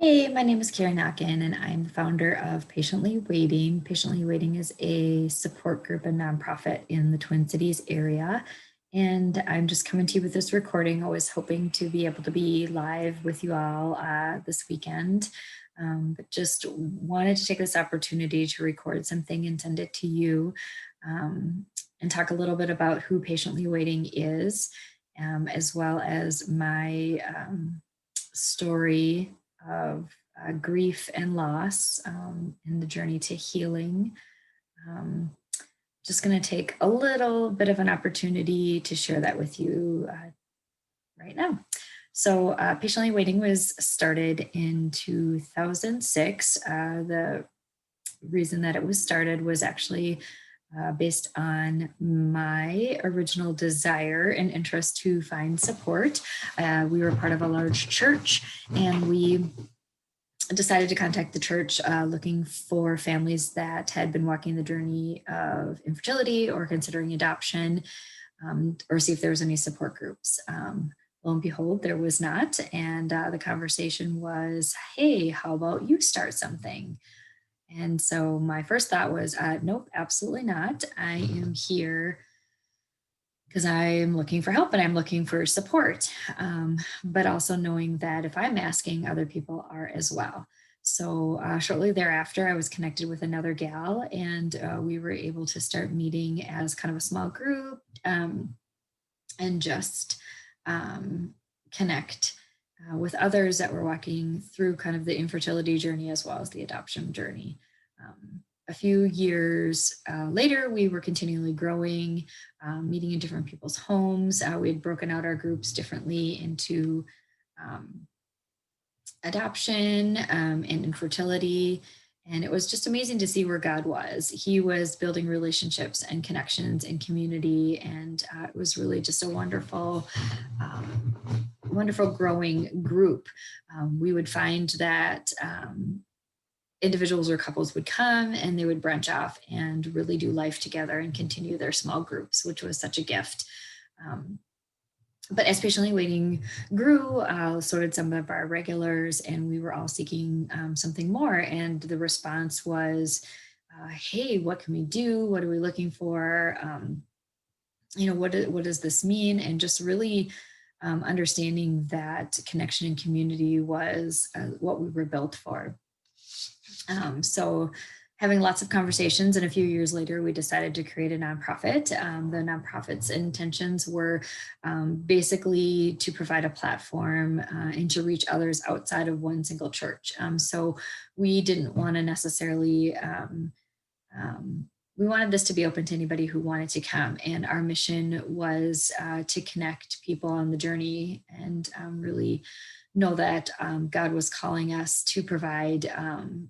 Hey, my name is Kari Nokken, and I'm the founder of Patiently Waiting. Patiently Waiting is a support group and nonprofit in the Twin Cities area. And I'm just coming to you with this recording. I was hoping to be able to be live with you all this weekend, but just wanted to take this opportunity to record something and send it to you and talk a little bit about who Patiently Waiting is, as well as my story of grief and loss in the journey to healing. Um, just going to take a little bit of an opportunity to share that with you right now. So Patiently Waiting was started in 2006. The reason that it was started was actually based on my original desire and interest to find support. We were part of a large church, and we decided to contact the church looking for families that had been walking the journey of infertility or considering adoption, or see if there was any support groups. Lo and behold, there was not. And the conversation was, hey, how about you start something? And so my first thought was, nope, absolutely not. I am here because I'm looking for help and I'm looking for support, but also knowing that if I'm asking, other people are as well. So shortly thereafter, I was connected with another gal, and we were able to start meeting as kind of a small group, and just connect with others that were walking through kind of the infertility journey as well as the adoption journey. A few years later, we were continually growing, meeting in different people's homes. We had broken out our groups differently into adoption and infertility. And it was just amazing to see where God was. He was building relationships and connections and community. And it was really just a wonderful, wonderful growing group. We would find that individuals or couples would come and they would branch off and really do life together and continue their small groups, which was such a gift. But as Patiently Waiting grew, so did some of our regulars, and we were all seeking something more. And the response was, hey, what can we do? What are we looking for? What does this mean? And just really understanding that connection and community was what we were built for. So having lots of conversations, and a few years later, we decided to create a nonprofit. The nonprofit's intentions were basically to provide a platform and to reach others outside of one single church. So we didn't want to necessarily, we wanted this to be open to anybody who wanted to come. And our mission was to connect people on the journey and really know that God was calling us to provide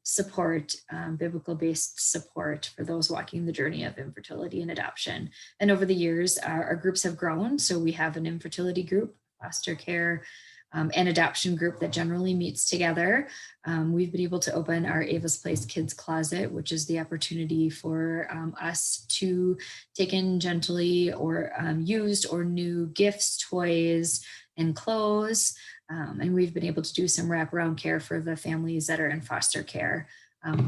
support, biblical-based support for those walking the journey of infertility and adoption. And over the years, our groups have grown. So we have an infertility group, foster care, and adoption group that generally meets together. We've been able to open our Ava's Place Kids Closet, which is the opportunity for us to take in gently or used or new gifts, toys, and clothes. And we've been able to do some wraparound care for the families that are in foster care.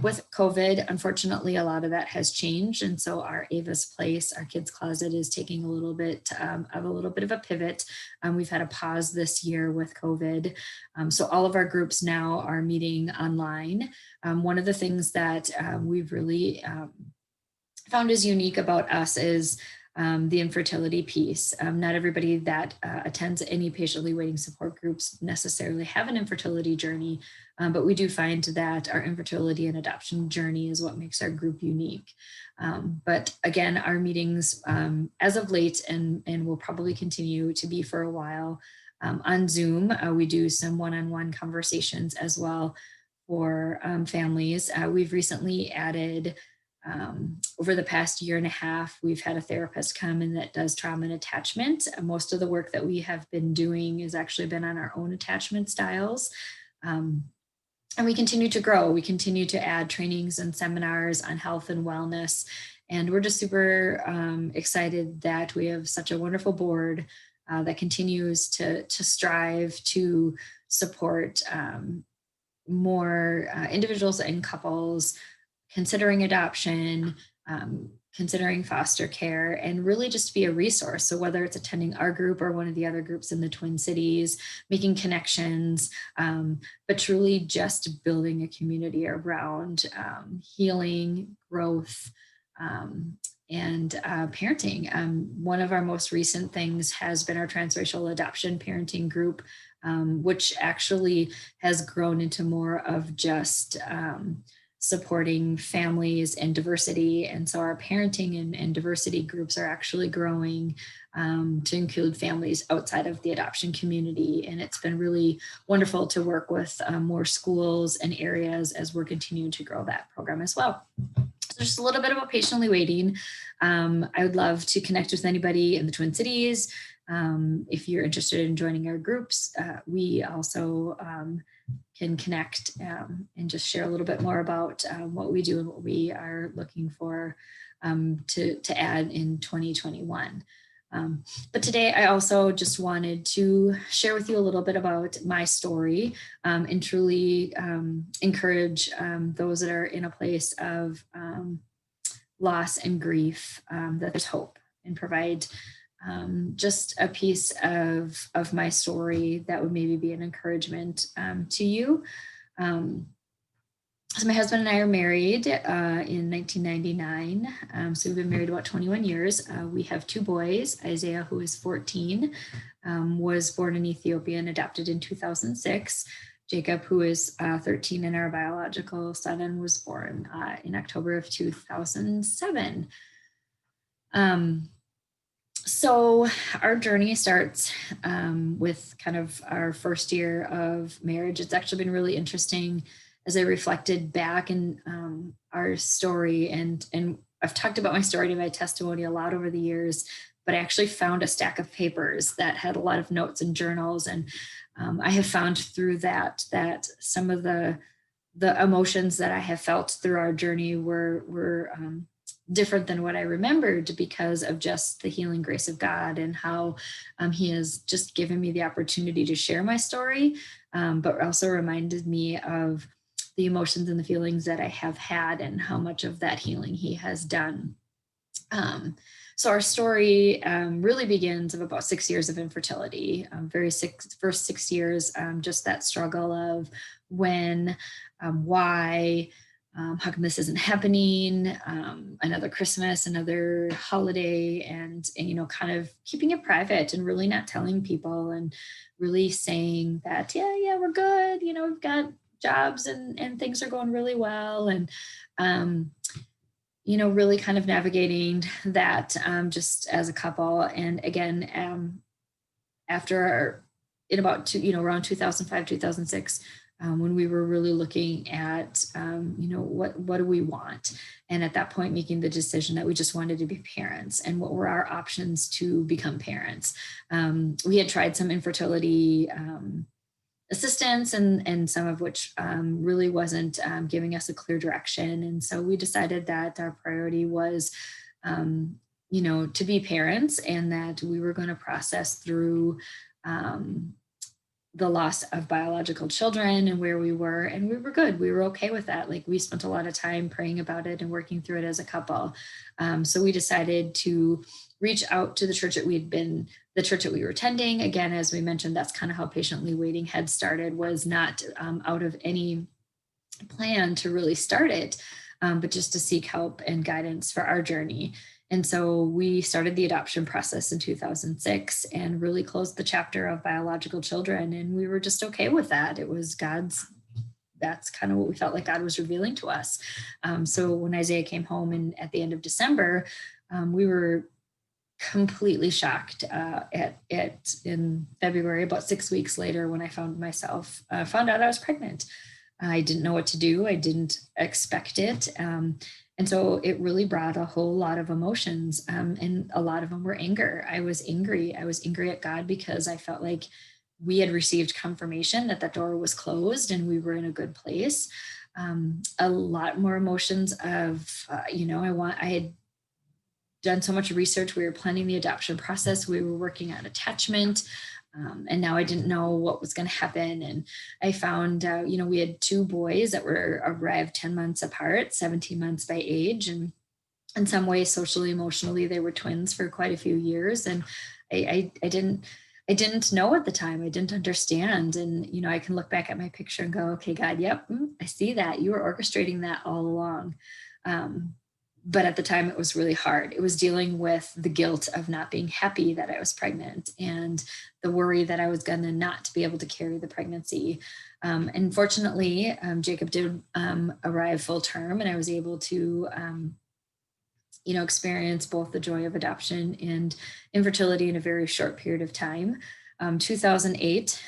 With COVID, unfortunately, a lot of that has changed. And so our Ava's Place, our kids closet, is taking a little bit of a pivot. We've had a pause this year with COVID. So all of our groups now are meeting online. One of the things that we've really found is unique about us is the infertility piece. Not everybody that attends any patiently waiting support groups necessarily have an infertility journey, but we do find that our infertility and adoption journey is what makes our group unique. But again, our meetings as of late and will probably continue to be for a while on Zoom. We do some one-on-one conversations as well for families. We've recently added over the past year and a half, we've had a therapist come in that does trauma and attachment. Most of the work that we have been doing has actually been on our own attachment styles. And we continue to grow. We continue to add trainings and seminars on health and wellness. And we're just super excited that we have such a wonderful board that continues to strive to support more individuals and couples considering adoption, considering foster care, and really just be a resource. So whether it's attending our group or one of the other groups in the Twin Cities, making connections, but truly just building a community around healing, growth, and parenting. One of our most recent things has been our transracial adoption parenting group, which actually has grown into more of just supporting families and diversity. And so our parenting and diversity groups are actually growing to include families outside of the adoption community. And it's been really wonderful to work with more schools and areas as we're continuing to grow that program as well. So just a little bit about patiently waiting. I would love to connect with anybody in the Twin Cities. If you're interested in joining our groups, we also can connect and just share a little bit more about what we do and what we are looking for to add in 2021. But today I also just wanted to share with you a little bit about my story and truly encourage those that are in a place of loss and grief, that there's hope, and provide just a piece of my story that would maybe be an encouragement to you. So my husband and I are married in 1999. So we've been married about 21 years. We have two boys. Isaiah, who is 14, was born in Ethiopia and adopted in 2006. Jacob, who is 13 and our biological son, and was born in October of 2007. So our journey starts with kind of our first year of marriage. It's actually been really interesting as I reflected back in our story, and I've talked about my story and my testimony a lot over the years, but I actually found a stack of papers that had a lot of notes and journals. And I have found through that some of the emotions that I have felt through our journey were different than what I remembered, because of just the healing grace of God and how he has just given me the opportunity to share my story, but also reminded me of the emotions and the feelings that I have had and how much of that healing he has done. So our story really begins of about 6 years of infertility. First 6 years, just that struggle of when, why, how come this isn't happening? Another Christmas, another holiday, and kind of keeping it private and really not telling people, and really saying that, yeah, we're good. We've got jobs and things are going really well. And, really kind of navigating that just as a couple. And again, in about around 2005, 2006, when we were really looking at, what do we want? And at that point, making the decision that we just wanted to be parents, and what were our options to become parents. We had tried some infertility assistance, and some of which really wasn't giving us a clear direction. And so we decided that our priority was, to be parents, and that we were going to process through the loss of biological children and where we were, and we were good. We were okay with that. Like, we spent a lot of time praying about it and working through it as a couple. So we decided to reach out to the church that we were attending. Again, as we mentioned, that's kind of how Patiently Waiting had started, was not out of any plan to really start it, but just to seek help and guidance for our journey. And so we started the adoption process in 2006 and really closed the chapter of biological children. And we were just okay with that. It was that's kind of what we felt like God was revealing to us. So when Isaiah came home at the end of December, we were completely shocked in February, about 6 weeks later, when I found out I was pregnant. I didn't know what to do. I didn't expect it. And so it really brought a whole lot of emotions, and a lot of them were anger. I was angry. I was angry at God, because I felt like we had received confirmation that door was closed and we were in a good place. A lot more emotions of, I had done so much research. We were planning the adoption process. We were working on attachment. And now I didn't know what was going to happen. And I found, we had two boys that were arrived 10 months apart, 17 months by age. And in some ways, socially, emotionally, they were twins for quite a few years. And I didn't know at the time. I didn't understand. And, I can look back at my picture and go, okay, God, yep, I see that. You were orchestrating that all along. But at the time, it was really hard. It was dealing with the guilt of not being happy that I was pregnant and the worry that I was going to not be able to carry the pregnancy. And fortunately, Jacob did arrive full term, and I was able to experience both the joy of adoption and infertility in a very short period of time. 2008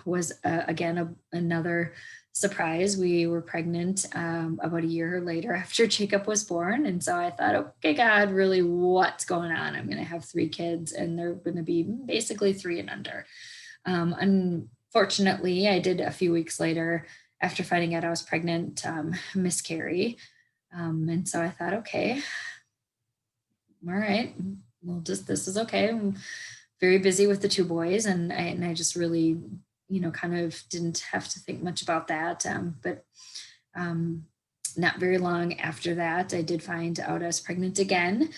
was again another surprise. We were pregnant about a year later after Jacob was born. And so I thought, okay, God, really, what's going on? I'm going to have 3 kids, and they're going to be basically 3 and under. Unfortunately, I did a few weeks later, after finding out I was pregnant, miscarry. And so I thought, okay, all right, this is okay. I'm very busy with the 2 boys, and I just really, kind of didn't have to think much about that. But not very long after that, I did find out I was pregnant again.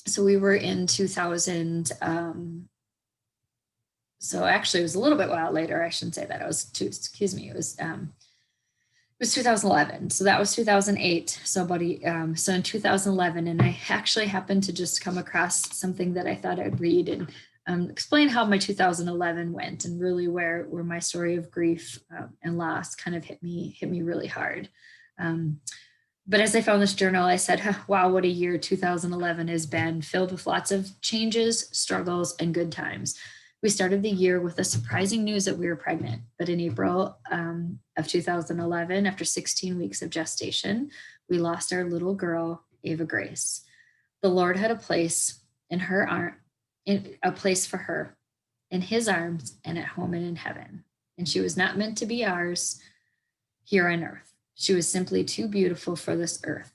So we were in 2000. So actually, it was a little bit while later. I shouldn't say that. It was it was 2011. So that was 2008. So so in 2011, and I actually happened to just come across something that I thought I'd read and explain how my 2011 went, and really where my story of grief and loss kind of hit me really hard. But as I found this journal, I said, wow, what a year 2011 has been, filled with lots of changes, struggles, and good times. We started the year with the surprising news that we were pregnant, but in April of 2011, after 16 weeks of gestation, we lost our little girl, Ava Grace. The Lord had a place a place for her in His arms and at home and in heaven. And she was not meant to be ours here on earth. She was simply too beautiful for this earth.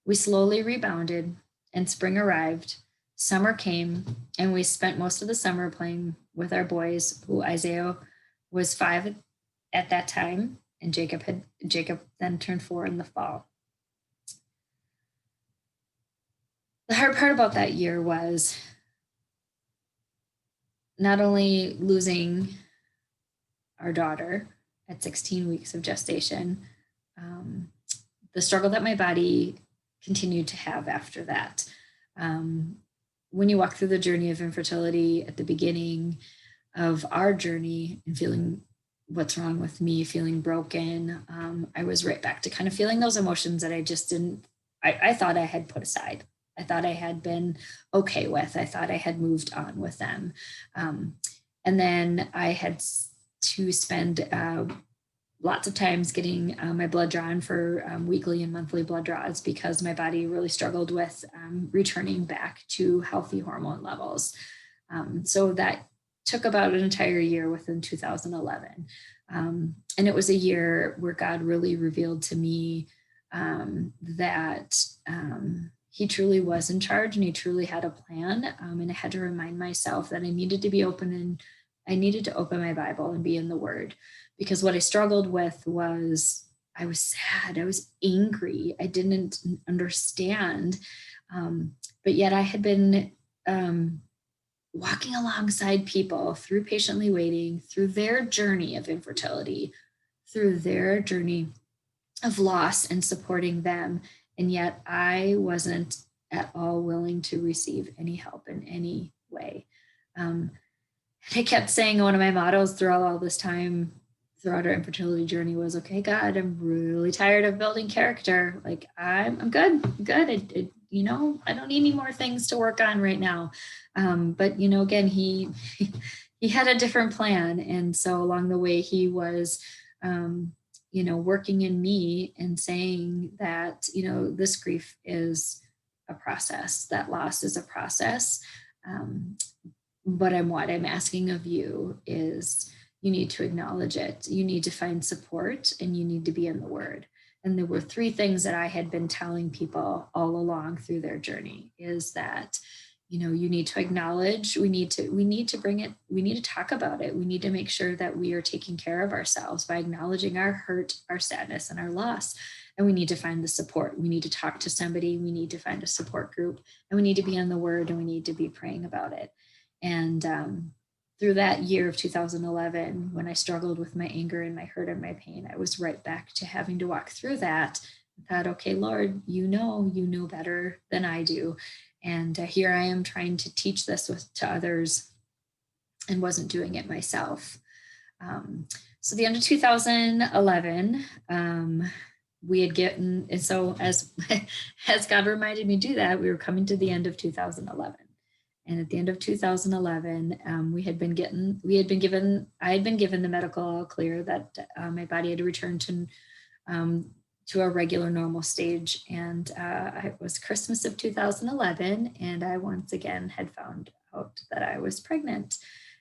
We slowly rebounded, and spring arrived. Summer came, and we spent most of the summer playing with our boys, who Isaiah was 5 at that time, and Jacob then turned 4 in the fall. The hard part about that year was not only losing our daughter at 16 weeks of gestation, the struggle that my body continued to have after that. When you walk through the journey of infertility at the beginning of our journey and feeling what's wrong with me, feeling broken, I was right back to kind of feeling those emotions that I just I thought I had put aside. I thought I had been okay with. I thought I had moved on with them. And then I had to spend lots of times getting my blood drawn for weekly and monthly blood draws, because my body really struggled with returning back to healthy hormone levels. So that took about an entire year within 2011. And it was a year where God really revealed to me that He truly was in charge, and He truly had a plan. And I had to remind myself that I needed to be open, and I needed to open my Bible and be in the Word. Because what I struggled with was I was sad, I was angry, I didn't understand. But yet I had been walking alongside people through patiently waiting, through their journey of infertility, through their journey of loss, and supporting them. And yet I wasn't at all willing to receive any help in any way. I kept saying, one of my mottos throughout all this time, throughout our infertility journey, was, okay, God, I'm really tired of building character. Like, I'm good. I don't need any more things to work on right now. But again, he had a different plan. And so along the way, He was, working in me and saying that, this grief is a process, that loss is a process. But I'm asking of you is, you need to acknowledge it. You need to find support, and you need to be in the Word. And there were 3 things that I had been telling people all along through their journey, is that, You need to acknowledge, we need to bring it, we need to talk about it. We need to make sure that we are taking care of ourselves by acknowledging our hurt, our sadness, and our loss. And we need to find the support. We need to talk to somebody. We need to find a support group, and we need to be in the word, and we need to be praying about it. And through that year of 2011, when I struggled with my anger and my hurt and my pain, I was right back to having to walk through that. I thought, okay, Lord, you know better than I do. And here I am trying to teach this to others, and wasn't doing it myself. So the end of 2011, we had gotten, and so as as God reminded me to do that, we were coming to the end of 2011. And at the end of 2011, I had been given the medical all clear that my body had returned to a regular normal stage. And it was Christmas of 2011, and I once again had found out that I was pregnant.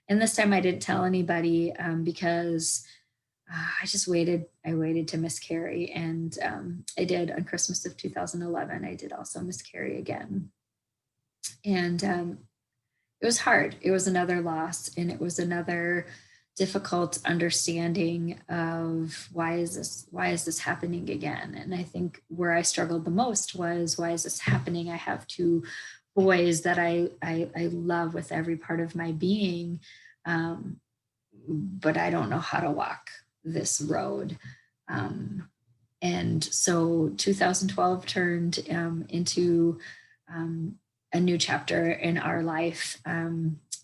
And this time I didn't tell anybody because I just waited. I waited to miscarry, and I did on Christmas of 2011. I did also miscarry again, and it was hard. It was another loss, and it was another difficult understanding of why is this happening again. And I think where I struggled the most was, why is this happening? I have two boys that I love with every part of my being, but I don't know how to walk this road. And so 2012 turned into a new chapter in our life.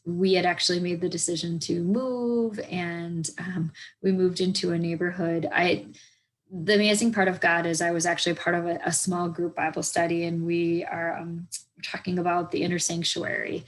We had actually made the decision to move, and we moved into a neighborhood. The amazing part of God is I was actually part of a small group Bible study, and we are talking about the inner sanctuary.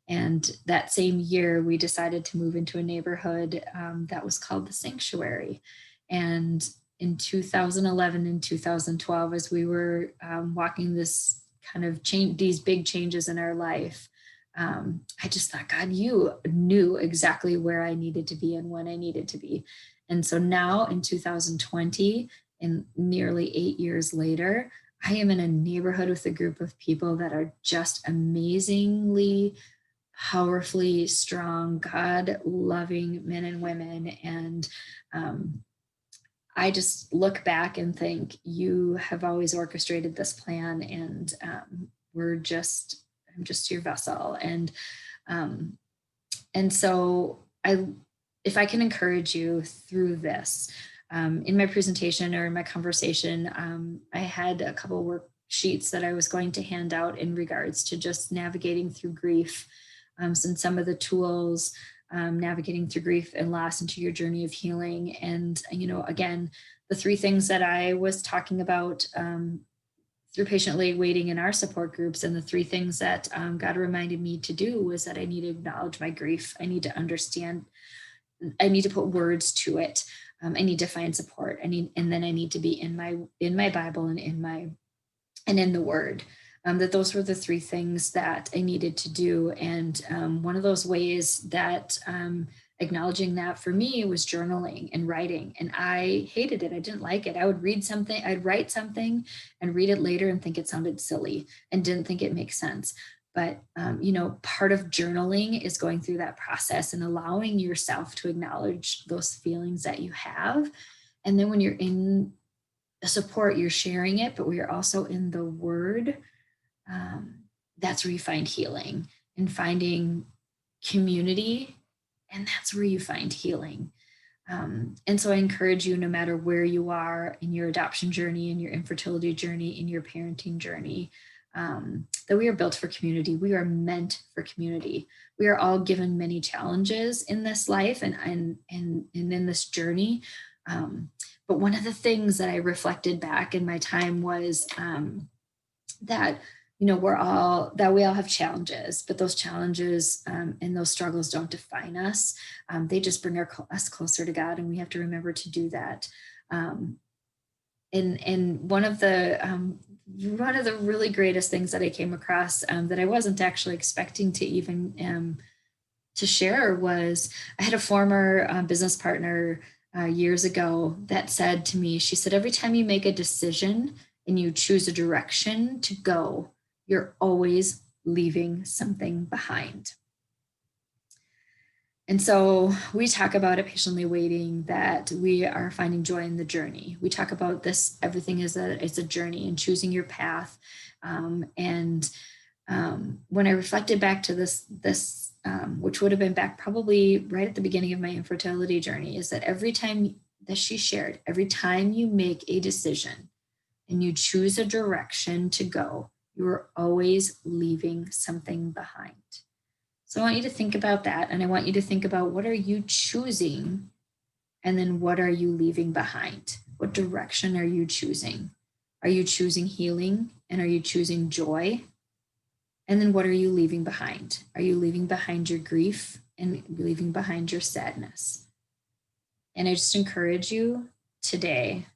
And that same year, we decided to move into a neighborhood that was called the Sanctuary. And in 2011 and 2012, as we were walking this kind of change, these big changes in our life, I just thought, God, you knew exactly where I needed to be and when I needed to be. And so now in 2020, and nearly 8 years later, I am in a neighborhood with a group of people that are just amazingly, powerfully strong, God loving men and women. And I just look back and think, you have always orchestrated this plan, and I'm just your vessel. And so if I can encourage you through this, in my presentation or in my conversation, I had a couple worksheets that I was going to hand out in regards to just navigating through grief, and some of the tools, navigating through grief and loss into your journey of healing. And, again, the three things that I was talking about through patiently waiting in our support groups, and the three things that God reminded me to do was that I need to acknowledge my grief. I need to understand, I need to put words to it. I need to find support. And then I need to be in my Bible and in the Word. That those were the three things that I needed to do. And one of those ways that acknowledging that for me was journaling and writing. And I hated it. I didn't like it. I would read something, I'd write something and read it later and think it sounded silly and didn't think it makes sense. But, part of journaling is going through that process and allowing yourself to acknowledge those feelings that you have. And then when you're in support, you're sharing it, but we are also in the Word. That's where you find healing and finding community. And that's where you find healing. And so I encourage you, no matter where you are in your adoption journey, in your infertility journey, in your parenting journey, that we are built for community. We are meant for community. We are all given many challenges in this life and in this journey. But one of the things that I reflected back in my time was that we all have challenges, but those challenges and those struggles don't define us. They just bring us closer to God, and we have to remember to do that. And one of the really greatest things that I came across that I wasn't actually expecting to even to share was, I had a former business partner years ago that said to me, she said, every time you make a decision and you choose a direction to go, you're always leaving something behind. And so we talk about at Patiently Waiting that we are finding joy in the journey. We talk about this, everything is it's a journey and choosing your path. When I reflected back to this, which would have been back probably right at the beginning of my infertility journey, is that every time that she shared, every time you make a decision and you choose a direction to go, you are always leaving something behind. So I want you to think about that. And I want you to think about, what are you choosing? And then what are you leaving behind? What direction are you choosing? Are you choosing healing? And are you choosing joy? And then what are you leaving behind? Are you leaving behind your grief and leaving behind your sadness? And I just encourage you today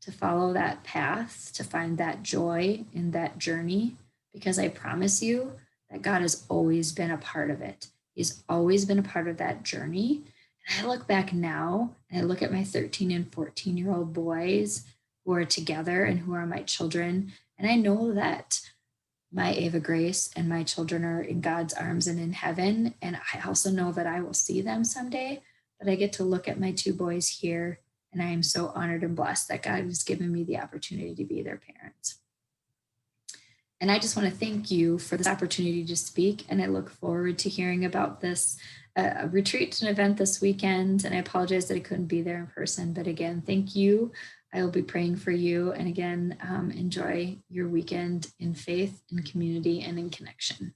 to follow that path, to find that joy in that journey, because I promise you that God has always been a part of it. He's always been a part of that journey. And I look back now and I look at my 13 and 14-year-old boys who are together and who are my children. And I know that my Ava Grace and my children are in God's arms and in heaven. And I also know that I will see them someday, but I get to look at my two boys here. And I am so honored and blessed that God has given me the opportunity to be their parents. And I just want to thank you for this opportunity to speak. And I look forward to hearing about this retreat and event this weekend. And I apologize that I couldn't be there in person. But again, thank you. I will be praying for you. And again, enjoy your weekend in faith, in community, and in connection.